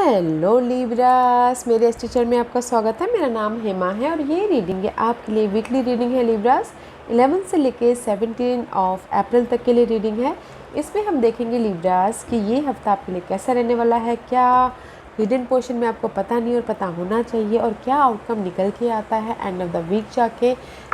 Hello Libras, मेरे इस teacher में आपका स्वागत है। मेरा नाम हेमा है और ये रीडिंग है आपके लिए वीकली रीडिंग है लिब्रास। 11 से लेके 17 ऑफ अप्रैल तक के लिए रीडिंग है। इसमें हम देखेंगे लिब्रास कि ये हफ्ता आपके लिए कैसा रहने वाला है, क्या हिडन पोर्शन में आपको पता नहीं और पता होना चाहिए, और क्या आउटकम निकल के आता है एंड ऑफ द वीक जाके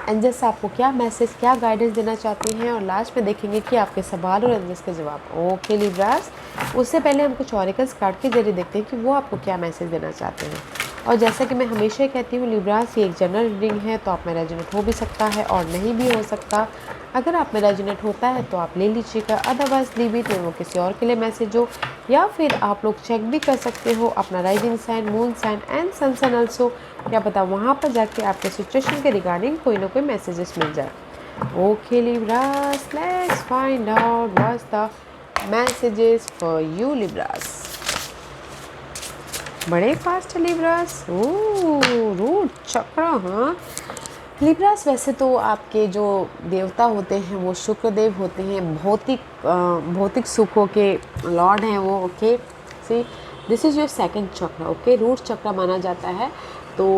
एंजल्स आपको क्या मैसेज, क्या गाइडेंस देना चाहती हैं, और लास्ट में देखेंगे कि आपके सवाल और एंजल्स के जवाब। ओके लिब्रास, उससे पहले हम कुछ ऑरिकल्स कार्ड के जरिए देखते हैं कि वो आपको क्या मैसेज देना चाहते हैं। और जैसा कि मैं हमेशा ही कहती हूँ लिब्रास, ये एक जनरल रीडिंग है, तो आप में रेजोनेट हो भी सकता है और नहीं भी हो सकता। अगर आप में रेजोनेट होता है तो आप ले लीजिएगा, अदरवाइज लीव इट, वो किसी और के लिए मैसेज हो। या फिर आप लोग चेक भी कर सकते हो अपना rising sign, moon sign and sun sign also, क्या पता वहाँ पर जाके आपके सिचुएशन के रिगार्डिंग कोई ना कोई मैसेजेस मिल जाए। Okay Libras, let's find out what's the messages for you Libras. बड़े फास्ट है लिब्रास। रूट चक्र। हाँ लिब्रास, वैसे तो आपके जो देवता होते हैं वो शुक्रदेव होते हैं, भौतिक सुखों के लॉर्ड हैं वो। Okay see, this is your second chakra. Okay, root chakra माना जाता है। तो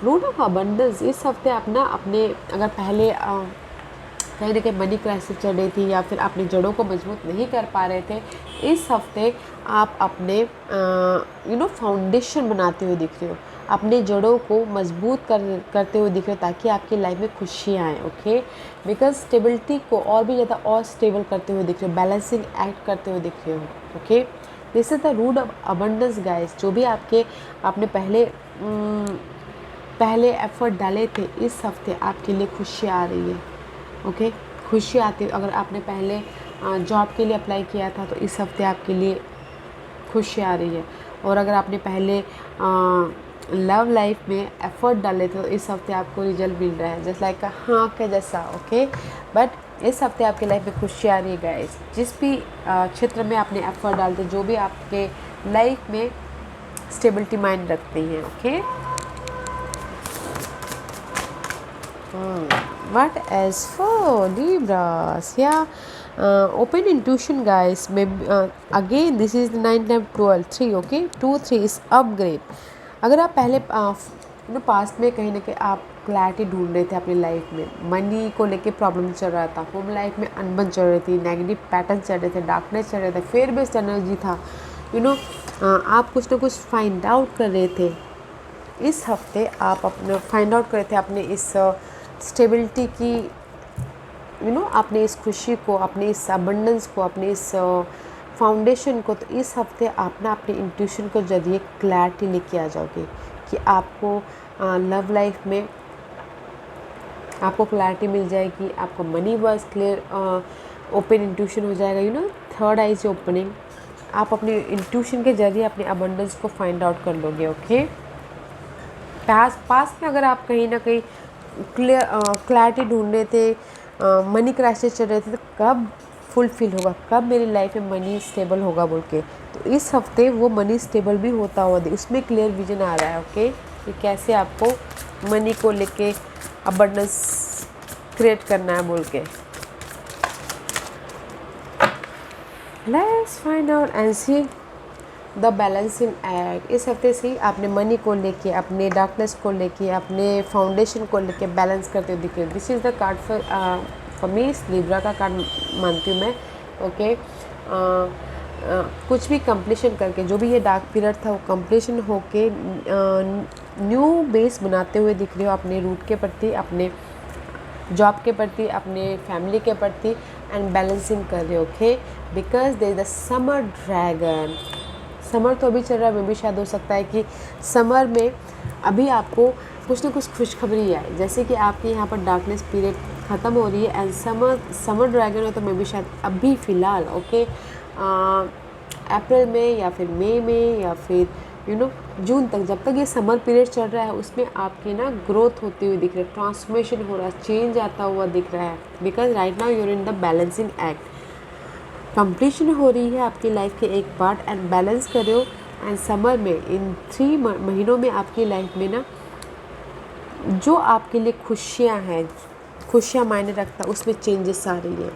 रूट ऑफ अबंडेंस इस हफ्ते आप ना अपने, अगर पहले कहीं ना कहीं मनी क्राइसिस चल रही थी या फिर अपनी जड़ों को मजबूत नहीं कर पा रहे थे, इस हफ्ते आप अपने फाउंडेशन बनाते हुए दिख रहे हो, अपने जड़ों को मजबूत करते हुए दिख रहे हो, ताकि आपकी लाइफ में खुशियाँ आएँ। ओके, बिकॉज स्टेबिलिटी को और भी ज़्यादा और स्टेबल करते हुए दिख रहे हो, बैलेंसिंग एक्ट करते हुए दिख रहे हो। Okay, this is the root of abundance guys. जो भी आपने पहले एफर्ट डाले थे, इस हफ्ते आपके लिए खुशियाँ आ रही है। ओके, खुशी आती है। अगर आपने पहले जॉब के लिए अप्लाई किया था तो इस हफ्ते आपके लिए खुशी आ रही है। और अगर आपने पहले लव लाइफ में एफर्ट डाले थे तो इस हफ्ते आपको रिजल्ट मिल रहा है, जस्ट लाइक हाँ के जैसा। ओके, बट इस हफ्ते आपके लाइफ में खुशी आ रही है गाइस। जिस भी क्षेत्र में आपने एफर्ट डालते, जो भी आपके लाइफ में स्टेबिलिटी माइंड रखती हैं। Okay, what as for Libras? Yeah, open intuition guys. Maybe again this is the 9 time 12 3. Okay, 2 3 is upgrade. अगर आप पहले पास्ट में कहीं ना कहीं आप क्लैरिटी ढूंढ रहे थे अपनी लाइफ में, मनी को लेके प्रॉब्लम चल रहा था, होम लाइफ में अनबन चल रही थी, नेगेटिव पैटर्न चल रहे थे, डार्कनेस चल रहे थे, फेयर बेस्ड एनर्जी था, आप कुछ ना कुछ फाइंड आउट कर रहे थे। इस हफ्ते आप अपने फाइंड आउट कर रहे थे अपने इस स्टेबिलिटी की, अपने इस खुशी को, अपने इस अबंडेंस को, अपने इस फाउंडेशन को। तो इस हफ्ते आप ना अपने इंट्यूशन के जरिए क्लैरिटी लेके आ जाओगे कि आपको लव लाइफ में आपको क्लैरिटी मिल जाएगी, आपको money wise clear open intuition हो जाएगा। थर्ड आई से ओपनिंग, आप अपने इंट्यूशन के जरिए अपने अबंडेंस को फाइंड आउट कर लोगे। ओके, पास में अगर आप कहीं ना कहीं क्लैरिटी ढूंढ रहे थे, मनी क्राइसिस चल रहे थे, तो कब फुलफिल होगा, कब मेरी लाइफ में मनी स्टेबल होगा बोल के, तो इस हफ्ते वो मनी स्टेबल भी होता हुआ उसमें क्लियर विजन आ रहा है। ओके, कि कैसे आपको मनी को लेके अबंडेंस क्रिएट करना है बोल के। Let's find out and see the balancing act. इस हफ्ते से ही आपने मनी को लेके, अपने डार्कनेस को लेके, अपने फाउंडेशन को लेके बैलेंस करते हुए दिखे। This is the card for me, इस लिब्रा का कार्ड मानती हूँ मैं। ओके, कुछ भी कंप्लीशन करके, जो भी ये डार्क पीरियड था वो कंप्लीशन होके न्यू बेस बनाते हुए दिख रहे हो अपने रूट के प्रति, अपने जॉब के प्रति, अपने फैमिली के प्रति, एंड बैलेंसिंग कर रहे हो। Okay, because there is the summer dragon. Summer तो अभी चल रहा है, में भी शायद हो सकता है कि समर में अभी आपको कुछ ना कुछ खुशखबरी आए, जैसे कि आपके यहाँ पर डार्कनेस पीरियड ख़त्म हो रही है एंड समर ड्रैगन है, तो मैं भी शायद अभी फ़िलहाल ओके अप्रैल में या फिर मई में या फिर जून तक, जब तक ये समर पीरियड चल रहा है, उसमें आपकी ना ग्रोथ होती हुई दिख रही है, ट्रांसफॉर्मेशन हो रहा है, चेंज आता हुआ दिख रहा है। Because right now you're in the balancing act, completion हो रही है आपकी लाइफ के एक पार्ट एंड बैलेंस कर रहे हो। एंड समर में इन 3 महीनों में आपकी लाइफ में ना जो आपके लिए खुशियाँ हैं, खुशियाँ मायने रखता है, उसमें चेंजेस आ रही है।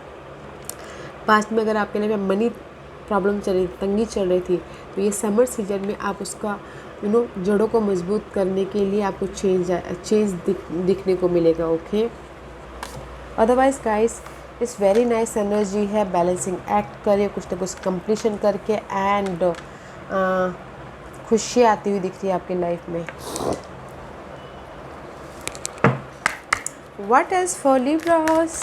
पास्ट में अगर आपके लाइफ में मनी प्रॉब्लम चल रही थी, तंगी चल रही थी, तो ये समर सीजन में आप उसका जड़ों को मजबूत करने के लिए आपको चेंज दिखने को मिलेगा। Okay, otherwise guys it's very nice energy है, बैलेंसिंग एक्ट करिए कुछ ना कुछ कंप्लीशन करके, एंड खुशियाँ आती हुई दिख रही है आपकी लाइफ में। What is for Libras?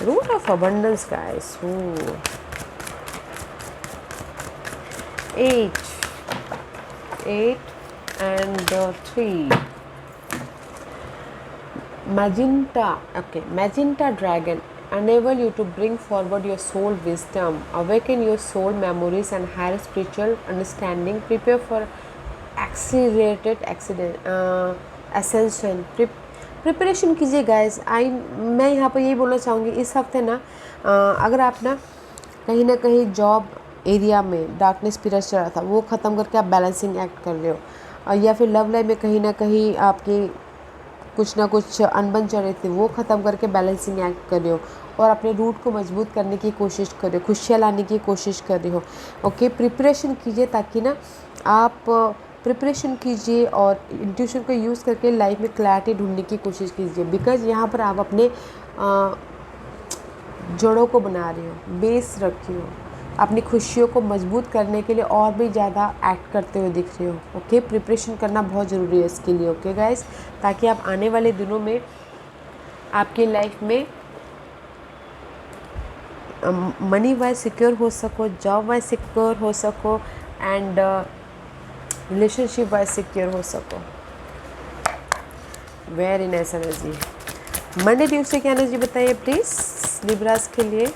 Root of abundance guys, 8 and 3 magenta. Okay, magenta dragon enable you to bring forward your soul wisdom, awaken your soul memories and higher spiritual understanding, prepare for accelerated ascension. Preparation कीजिए guys. मैं यहाँ पर यही बोलना चाहूँगी, इस हफ्ते ना अगर आप ना कहीं जॉब एरिया में डार्कनेस पीरियड चल रहा था, वो ख़त्म करके आप बैलेंसिंग एक्ट कर रहे हो, या फिर लव लाइफ में कहीं ना कहीं आपकी कुछ ना कुछ अनबन चल रही थी, वो ख़त्म करके बैलेंसिंग एक्ट कर रहे हो और अपने रूट को मजबूत करने की कोशिश कर रहे हो, खुशियाँ लाने की कोशिश कर रहे हो। ओके, प्रिपरेशन कीजिए, ताकि ना आप प्रिपरेशन कीजिए और इंट्यूशन को यूज़ करके लाइफ में क्लैरिटी ढूंढने की कोशिश कीजिए, बिकॉज़ यहाँ पर आप अपने जड़ों को बना रहे हो, बेस रखी हो, अपनी खुशियों को मजबूत करने के लिए और भी ज़्यादा एक्ट करते हुए दिख रहे हो। ओके, प्रिपरेशन करना बहुत ज़रूरी है इसके लिए। ओके गाइस, ताकि आप आने वाले दिनों में आपकी लाइफ में मनी वाइज सिक्योर हो सको, जॉब वाइज सिक्योर हो सको, एंड रिलेशनशिप वाइज सिक्योर हो सको। Very nice energy. Monday Tuesday की एनर्जी बताइए प्लीज़ लिब्रास के लिए।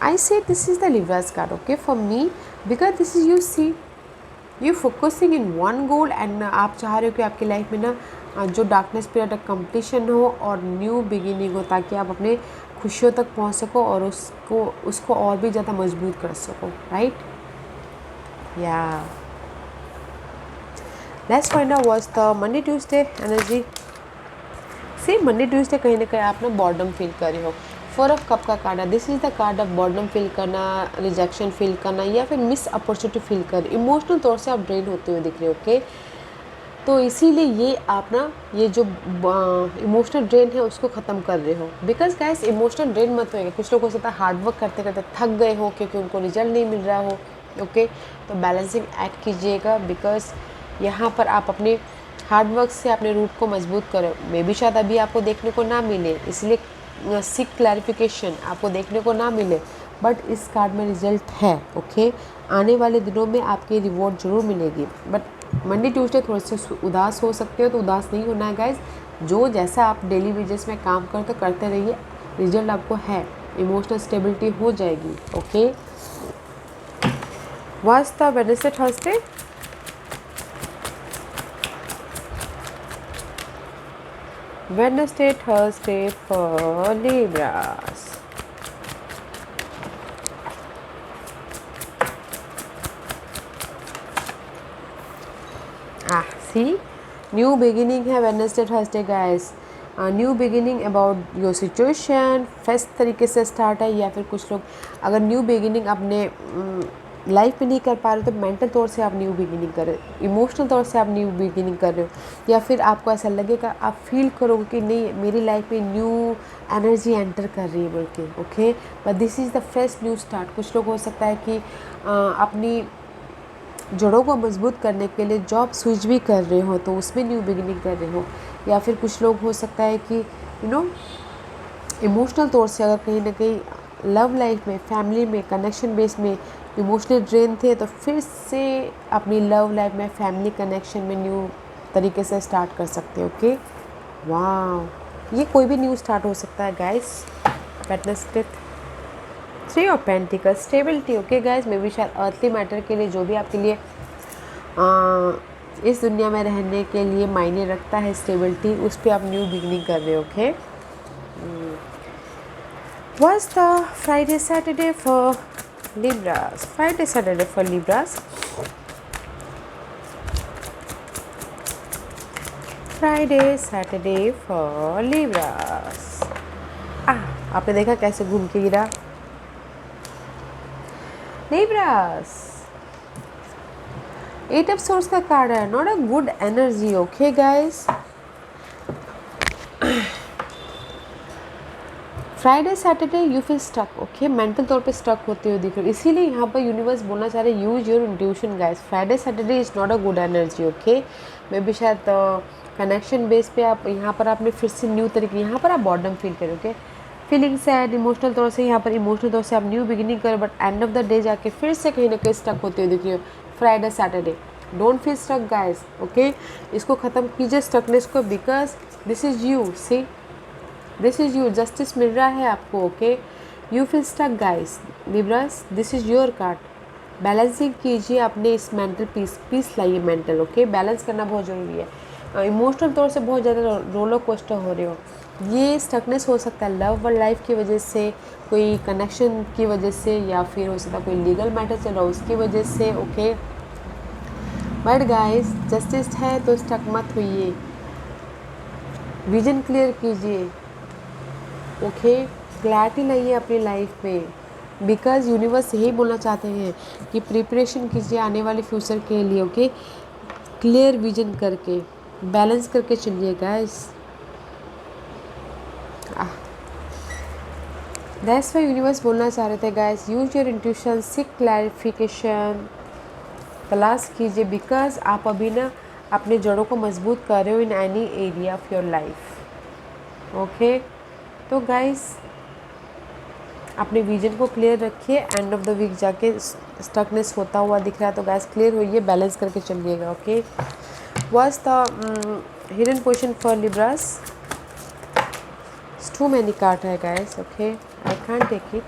I say this is the Libra's card, okay, for me, because this is you focusing in one goal, and आप चाह रहे हो कि आपकी लाइफ में ना जो डार्कनेस पीरियड कंप्लीशन हो और न्यू बिगिनिंग हो, ताकि आप अपने खुशियों तक पहुंच सको और उसको और भी ज़्यादा मजबूत कर सको, राइट? या let's find out what's the Monday Tuesday energy. Same Monday Tuesday कहीं ना कहीं आप ना बॉर्डम फील कर रहे हो। 4 ऑफ कप का कार्ड है, this is the card of boredom feel करना, रिजेक्शन फील करना, या फिर मिस अपॉर्चुनिटी फील कर, इमोशनल तौर से आप ड्रेन होते हुए दिख रहे हो। ओके, तो इसीलिए ये आप ना ये जो इमोशनल ड्रेन है उसको ख़त्म कर रहे हो, बिकॉज गाइस इमोशनल ड्रेन मत होएगा। कुछ लोग हो सकता है हार्ड वर्क करते करते थक गए हो क्योंकि उनको रिजल्ट नहीं मिल रहा हो। ओके, तो बैलेंसिंग एक्ट कीजिएगा, बिकॉज यहाँ पर आप अपने हार्ड वर्क से अपने रूट को मजबूत करो। मे भी शायद अभी आपको देखने को ना मिले, इसलिए सीक क्लैरिफिकेशन आपको देखने को ना मिले, बट इस कार्ड में रिजल्ट है। ओके, आने वाले दिनों में आपकी रिवॉर्ड जरूर मिलेगी। बट मंडे ट्यूसडे थोड़े से उदास हो सकते हो, तो उदास नहीं होना है गाइज। जो जैसा आप डेली वेजेस में काम करते रहिए, रिजल्ट आपको है, इमोशनल स्टेबिलिटी हो जाएगी। Okay, what's the Wednesday Thursday? Wednesday, Thursday for Libras. See, new beginning है Wednesday Thursday guys. New beginning about your situation, fast तरीके से स्टार्ट है, या फिर कुछ लोग अगर न्यू बिगिनिंग अपने लाइफ में नहीं कर पा रहे हो, तो मेंटल तौर से आप न्यू बिगिनिंग कर रहे हो, इमोशनल तौर से आप न्यू बिगिनिंग कर रहे हो, या फिर आपको ऐसा लगेगा, आप फील करोगे कि नहीं मेरी लाइफ में न्यू एनर्जी एंटर कर रही है बोल के। Okay, but this is the fresh new start. कुछ लोग हो सकता है कि अपनी जड़ों को मजबूत करने के लिए जॉब स्विच भी कर रहे हो, तो उसमें न्यू बिगिनिंग कर रहे हो, या फिर कुछ लोग हो सकता है कि इमोशनल तौर से अगर कहीं ना कहीं लव लाइफ में, फैमिली में, कनेक्शन बेस में इमोशनल ड्रेन थे, तो फिर से अपनी लव लाइफ में, फैमिली कनेक्शन में न्यू तरीके से स्टार्ट कर सकते हो। ओके, वाह, ये कोई भी न्यू स्टार्ट हो सकता है guys. Wednesday 3 of pentacles, stability. Okay guys, मे भी शायद अर्थली मैटर के लिए, जो भी आपके लिए इस दुनिया में रहने के लिए मायने रखता है स्टेबिलिटी, उस पर आप न्यू बिगिनिंग कर रहे हो। Okay, what's the Friday Saturday for Libras? Friday, Saturday for Libras. Friday Saturday for Libras. आपने देखा कैसे घूम के गिरा। लिब्रास, 8 ऑफ सोर्स का कार्ड है, not a good energy. Okay guys, Friday Saturday you feel stuck. Okay, mental तौर पे स्टक होते हुए दिख रहे हो, इसीलिए यहाँ पर यूनिवर्स बोलना चाह रहे use your intuition guys. Friday Saturday is not a good energy. Okay, may be शायद कनेक्शन बेस पे आप यहाँ पर आपने फिर से न्यू तरीके, यहाँ पर आप बॉर्डम फील करोगे, फीलिंग सैड, इमोशनल तौर से यहाँ पर इमोशनल तौर से आप न्यू बिगिनिंग करो, but and of the day जाके फिर से कहीं ना कहीं स्टक होते हुए दिख रही हो। Friday Saturday don't feel stuck guys. Okay, इसको ख़त्म कीजिए स्टकनेस को, because this is you. See, this is you, justice मिल रहा है आपको। Okay, you feel stuck guys. Libras, this is your card. Balancing कीजिए अपने इस मेंटल पीस लाइए मेंटल। ओके, बैलेंस करना बहुत ज़रूरी है। इमोशनल तौर से बहुत ज़्यादा रोलर कोस्टर हो रहे हो, ये स्टकनेस हो सकता है लव और लाइफ की वजह से, कोई कनेक्शन की वजह से, या फिर हो सकता है कोई लीगल मैटर चल रहा हो उसकी वजह से। ओके, बट गाइस जस्टिस है तो स्टक मत होइए, विजन क्लियर कीजिए। ओके, क्लैरिटी लाइए अपनी लाइफ में, बिकॉज यूनिवर्स यही बोलना चाहते हैं कि प्रिपरेशन कीजिए आने वाले फ्यूचर के लिए। ओके, क्लियर विजन करके बैलेंस करके चलिए गाइस। दैट्स व्हाई यूनिवर्स बोलना चाह रहे थे guys, use your intuition, seek clarification, तलाश कीजिए, बिकॉज आप अभी ना अपने जड़ों को मजबूत कर रहे हो in any area of your life. Okay, तो गाइस अपने विजन को क्लियर रखिए। एंड ऑफ द वीक जाके स्टकनेस होता हुआ दिख रहा है तो गाइस क्लियर होइए, बैलेंस करके चलिएगा। Okay, what's the hidden position for Libras? Too many card है guys. Okay, I can't take it.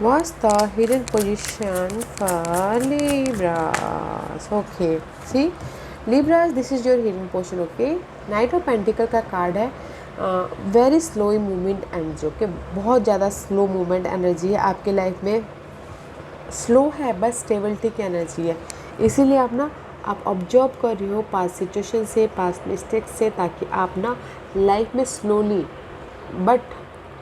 What's the hidden position for Libras? Okay, see Libras, this is your hidden position. Okay, Knight of Pentacle का card है, very slow movement energy. Okay, बहुत ज़्यादा slow movement energy है आपके life में, slow है बस stability की एनर्जी है। इसीलिए आप ऑब्जर्व कर रहे हो पास्ट सिचुएशन से, पास्ट मिस्टेक से, ताकि आप ना लाइफ में स्लोली बट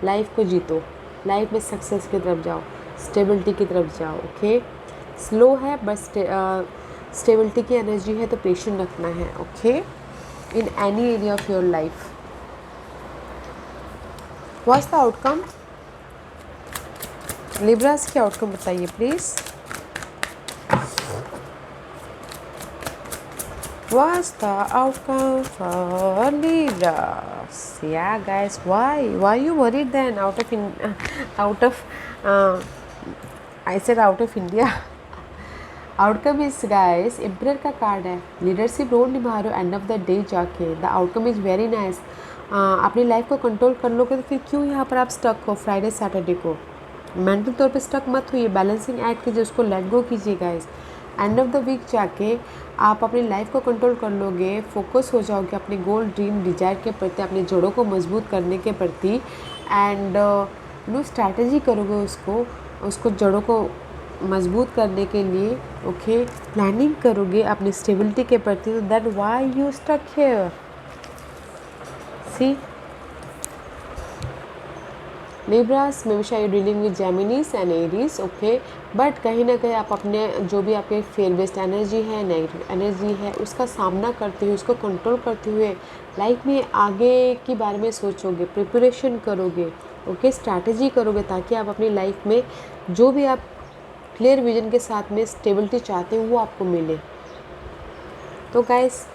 लाइफ को जीतो, लाइफ में सक्सेस की तरफ जाओ, स्टेबिलिटी की तरफ जाओ। ओके, स्लो है बस स्टेबिलिटी की एनर्जी है, तो पेशेंट रखना है। Okay, in any area of your life. What's the outcome? Libras की आउटकम बताइए please. What's the outcome for Libras? Yeah, guys, why you worried then? I said out of India. Outcome is guys, emperor का card है, leadership role निभा रहे हो and of the day जाके। The outcome is very nice. अपनी life को control कर लोगे तो फिर क्यों यहाँ पर आप स्टक हो? फ्राइडे सैटरडे को मेंटल तौर पे स्टक मत होइए, बैलेंसिंग ऐड कीजिए, उसको लेट गो कीजिए guys. End of the week जाके आप अपनी लाइफ को कंट्रोल कर लोगे, फोकस हो जाओगे अपने गोल, ड्रीम, डिजायर के प्रति, अपने जड़ों को मजबूत करने के प्रति, एंड नो स्ट्रैटेजी करोगे उसको जड़ों को मजबूत करने के लिए। ओके, प्लानिंग करोगे अपनी स्टेबिलिटी के प्रति, तो that why you stuck here. See Libras, may be शायद dealing with Geminis and Aries. Okay, but कहीं ना कहीं आप अपने जो भी आपके फेयर बेस्ड एनर्जी है, नेगेटिव एनर्जी है, उसका सामना करते हुए, उसको कंट्रोल करते हुए लाइफ में आगे के बारे में सोचोगे, प्रिपरेशन करोगे। ओके, स्ट्रैटेजी करोगे, ताकि आप अपनी लाइफ में जो भी आप क्लियर विजन के साथ में स्टेबिलिटी चाहते हो वो आपको मिले। तो गाइस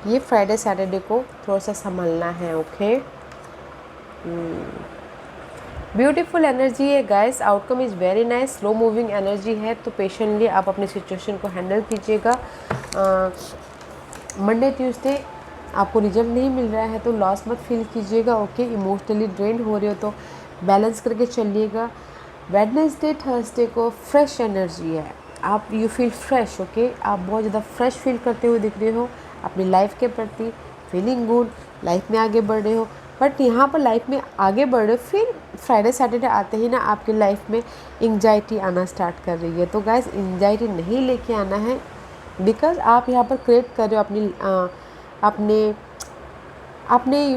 ये फ्राइडे सैटरडे को थोड़ा सा संभालना है। ओके, ब्यूटीफुल एनर्जी है guys, outcome is very nice, slow moving energy है, तो पेशेंटली आप अपनी सिचुएशन को हैंडल कीजिएगा। मंडे ट्यूसडे आपको रिजल्ट नहीं मिल रहा है तो लॉस मत फील कीजिएगा। ओके, इमोशनली ड्रेन हो रहे हो तो बैलेंस करके चलिएगा। वेडनेसडे थर्सडे को फ्रेश एनर्जी है, आप यू फील फ्रेश। ओके, आप बहुत ज़्यादा फ्रेश फील करते हुए दिख रहे हो अपनी लाइफ के प्रति, फीलिंग गुड, लाइफ में आगे बढ़ रहे हो, बट यहाँ पर लाइफ में आगे बढ़े, फिर फ्राइडे सैटरडे आते ही ना आपकी लाइफ में एंग्जाइटी आना स्टार्ट कर रही है। तो गाइस एंग्जाइटी नहीं लेके आना है, बिकॉज आप यहाँ पर क्रिएट कर रहे हो अपने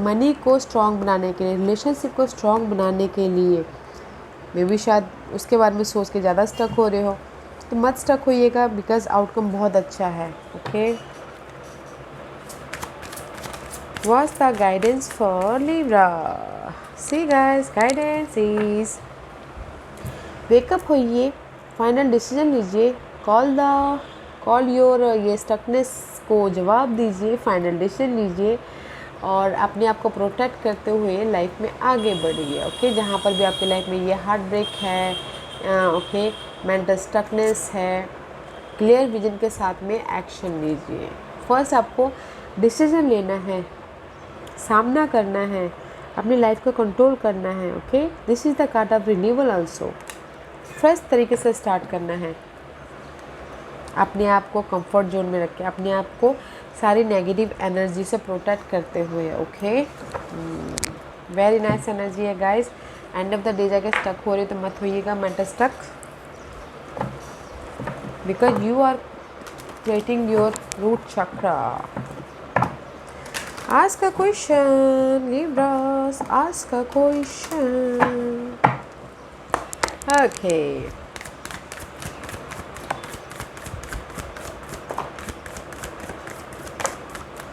मनी को स्ट्रॉन्ग बनाने के लिए, रिलेशनशिप को स्ट्रॉन्ग बनाने के लिए। मे बी शायद उसके बारे में सोच के ज़्यादा स्टक हो रहे हो, तो मत स्टक होइएगा, बिकॉज आउटकम बहुत अच्छा है। Okay, What's the guidance for Libra? See guys, guidance is wake up होइए, फाइनल डिसीजन लीजिए, कॉल योर ये स्टकनेस को जवाब दीजिए, फाइनल डिसीजन लीजिए और अपने आप को प्रोटेक्ट करते हुए लाइफ में आगे बढ़िए। ओके, जहाँ पर भी आपकी लाइफ में ये हार्ट ब्रेक है, ओके, मेंटल स्टकनेस है, क्लियर विजन के साथ में एक्शन लीजिए। फर्स्ट आपको डिसीजन लेना है, सामना करना है, अपनी लाइफ को कंट्रोल करना है। Okay, this is the card of renewal also. Fresh तरीके से स्टार्ट करना है, अपने आप को कंफर्ट जोन में रख के, अपने आप को सारी नेगेटिव एनर्जी से प्रोटेक्ट करते हुए। ओके, वेरी नाइस एनर्जी है guys. End of the day जाके स्टक हो रही तो मत होइएगा mental stuck, because you are creating your root chakra. Ask a question, Libras. Ask a question. Okay.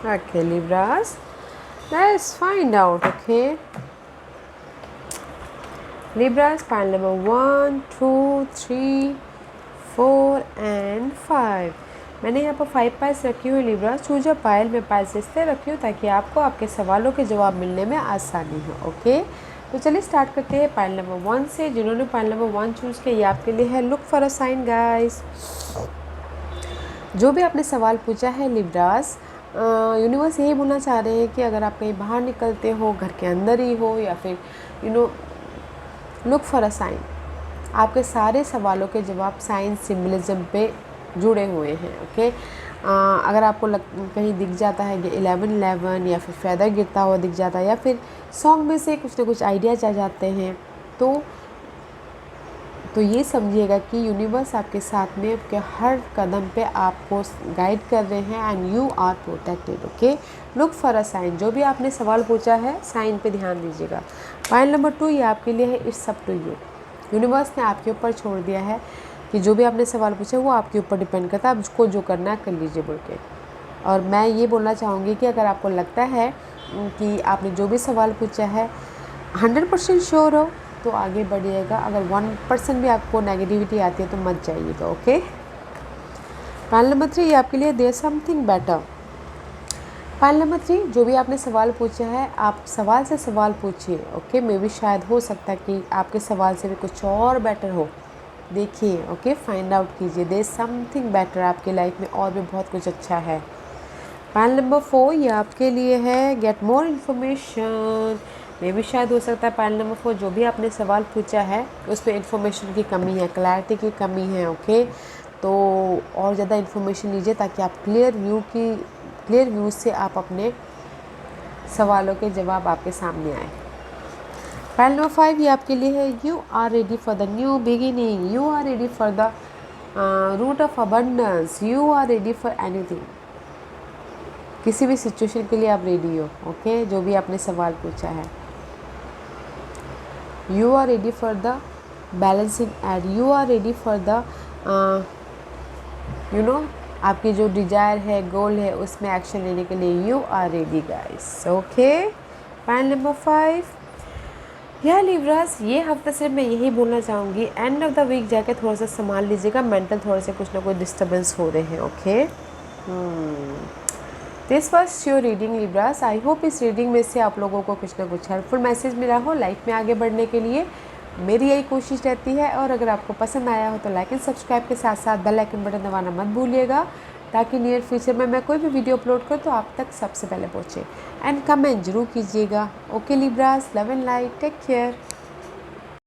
Okay, Libras. Let's find out. Okay. Libras, pile number 1, 2, 3, 4 and 5. मैंने यहाँ पर 5 piles रखी हुई लिब्रा। चूज अ पाइल में piles इसलिए रखी हूँ ताकि आपको आपके सवालों के जवाब मिलने में आसानी हो। ओके, तो चलिए स्टार्ट करते हैं पाइल नंबर 1 से। जिन्होंने पाइल नंबर 1 चूज़ किया, ये आपके लिए है look for a sign guys. जो भी आपने सवाल पूछा है लिब्रास, यूनिवर्स यही बोलना चाह रहे हैं कि अगर आप कहीं बाहर निकलते हो, घर के अंदर ही हो या फिर लुक फॉर अ साइन। आपके सारे सवालों के जवाब साइन सिम्बलिज्म पे जुड़े हुए हैं। ओके, अगर आपको कहीं दिख जाता है कि 11-11 या फिर फेदर गिरता हुआ दिख जाता है या फिर सॉन्ग में से कुछ ना कुछ आइडियाज आ जाते हैं, तो ये समझिएगा कि यूनिवर्स आपके साथ में आपके हर कदम पे आपको गाइड कर रहे हैं and you are protected. Okay, look for a sign. जो भी आपने सवाल पूछा है, साइन पे ध्यान दीजिएगा। पाइल नंबर 2 ये आपके लिए है it's up to you. Universe ने आपके ऊपर छोड़ दिया है कि जो भी आपने सवाल पूछा वो आपके ऊपर डिपेंड करता है, आप उसको जो करना है कर लीजिए बोल के। और मैं ये बोलना चाहूँगी कि अगर आपको लगता है कि आपने जो भी सवाल पूछा है 100% श्योर हो तो आगे बढ़िएगा। अगर 1% भी आपको नेगेटिविटी आती है तो मत जाइएगा। ओके, पाइल नंबर 3 ये आपके लिए there something better. Pile number 3 जो भी आपने सवाल पूछा है, आप सवाल से सवाल पूछिए। ओके, मे भी शायद हो सकता है कि आपके सवाल से भी कुछ और बेटर हो। देखिए, ओके, फाइंड आउट कीजिए, देयर समथिंग बेटर आपकी लाइफ में और भी बहुत कुछ अच्छा है। पाइल नंबर 4 ये आपके लिए है गेट मोर इन्फॉर्मेशन। मे भी शायद हो सकता है पाइल नंबर 4 जो भी आपने सवाल पूछा है उस पर इन्फॉर्मेशन की कमी है, क्लैरिटी की कमी है। ओके, तो और ज़्यादा इन्फॉर्मेशन लीजिए ताकि आप क्लियर व्यू से आप अपने सवालों के जवाब आपके सामने आए। पाइल नंबर 5 ये आपके लिए है you are ready for the new beginning, you are ready for the root of abundance, you are ready for anything. किसी भी सिचुएशन के लिए आप रेडी हो। ओके, जो भी आपने सवाल पूछा है, you are ready for the balancing act, you are ready for the आपकी जो डिजायर है, गोल है, उसमें एक्शन लेने के लिए you are ready guys. Okay, pile number 5 या लिब्रास, ये हफ्ते से मैं यही बोलना चाहूँगी, एंड ऑफ द वीक जाके थोड़ा सा संभाल लीजिएगा, मेंटल थोड़े से कुछ ना कुछ डिस्टर्बेंस हो रहे हैं। Okay, this was your reading Libras. I hope इस रीडिंग में से आप लोगों को कुछ ना कुछ हेल्पफुल मैसेज मिला हो लाइफ में आगे बढ़ने के लिए। मेरी यही कोशिश रहती है। और अगर आपको पसंद आया हो तो लाइक एंड सब्सक्राइब के साथ साथ बेल आइकन बटन दबाना मत भूलिएगा, ताकि नियर फ्यूचर में मैं कोई भी वीडियो अपलोड करूँ तो आप तक सबसे पहले पहुँचे। एंड कमेंट जरूर कीजिएगा। Okay Libras, love and light, take care.